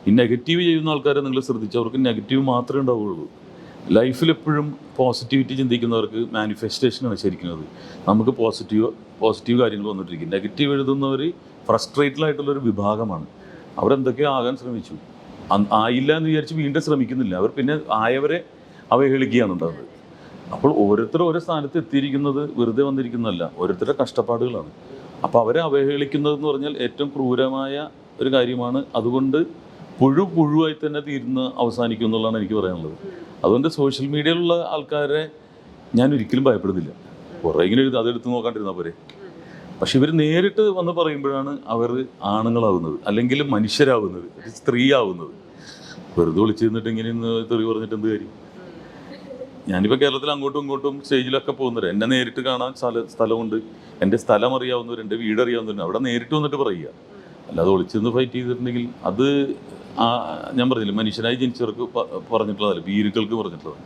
ഈ നെഗറ്റീവ് ചെയ്യുന്ന ആൾക്കാരെ നിങ്ങൾ ശ്രദ്ധിച്ചാൽ അവർക്ക് നെഗറ്റീവ് മാത്രമേ ഉണ്ടാവുകയുള്ളൂ. ലൈഫിലെപ്പോഴും പോസിറ്റിവിറ്റി ചിന്തിക്കുന്നവർക്ക് മാനിഫെസ്റ്റേഷനാണ് ശരിക്കുന്നത്. നമുക്ക് പോസിറ്റീവ് കാര്യങ്ങൾ വന്നിട്ടിരിക്കും. നെഗറ്റീവ് എഴുതുന്നവർ ഫ്രസ്ട്രേറ്റഡ് ആയിട്ടുള്ളൊരു വിഭാഗമാണ്. അവരെന്തൊക്കെയോ ആകാൻ ശ്രമിച്ചു, ആയില്ല എന്ന് വിചാരിച്ച് വീണ്ടും ശ്രമിക്കുന്നില്ല. അവർ പിന്നെ ആയവരെ അവഹേളിക്കുകയാണ് ഉണ്ടാകുന്നത്. അപ്പോൾ ഓരോരുത്തരും ഓരോ സ്ഥാനത്ത് എത്തിയിരിക്കുന്നത് വെറുതെ വന്നിരിക്കുന്നതല്ല, ഓരോരുത്തരുടെ കഷ്ടപ്പാടുകളാണ്. അപ്പോൾ അവരെ അവഹേളിക്കുന്നതെന്ന് പറഞ്ഞാൽ ഏറ്റവും ക്രൂരമായ ഒരു കാര്യമാണ്. അതുകൊണ്ട് പുഴുവായി തന്നെ തീരുന്ന അവസാനിക്കും എന്നുള്ളതാണ് എനിക്ക് പറയാനുള്ളത്. അതുകൊണ്ട് സോഷ്യൽ മീഡിയയിലുള്ള ആൾക്കാരെ ഞാൻ ഒരിക്കലും ഭയപ്പെടുന്നില്ല. കുറേ ഇങ്ങനെ അതെടുത്ത് നോക്കാണ്ടിരുന്നാൽ പോരെ. പക്ഷെ ഇവർ നേരിട്ട് വന്ന് പറയുമ്പോഴാണ് അവർ ആണുങ്ങളാവുന്നത്, അല്ലെങ്കിൽ മനുഷ്യരാവുന്നത്, സ്ത്രീ ആവുന്നത്. വെറുതെ വിളിച്ചു നിന്നിട്ട് ഇങ്ങനെ തെറി പറഞ്ഞിട്ട് എന്ത് കാര്യം? ഞാനിപ്പോൾ കേരളത്തിൽ അങ്ങോട്ടും ഇങ്ങോട്ടും സ്റ്റേജിലൊക്കെ പോകുന്നവർ എന്നെ നേരിട്ട് കാണാൻ സ്ഥലമുണ്ട്. എൻ്റെ സ്ഥലം അറിയാവുന്നവർ, എൻ്റെ വീട് അറിയാവുന്നവർ അവിടെ നേരിട്ട് വന്നിട്ട് പറയുക. അല്ലാതെ ഒളിച്ചു നിന്ന് ഫൈറ്റ് ചെയ്തിട്ടുണ്ടെങ്കിൽ അത് ഞാൻ പറഞ്ഞില്ല, മനുഷ്യനായി ജനിച്ചവർക്ക് പറഞ്ഞിട്ടുള്ളതല്ല, ഭീരുക്കൾക്ക് പറഞ്ഞിട്ടുള്ളതാണ്.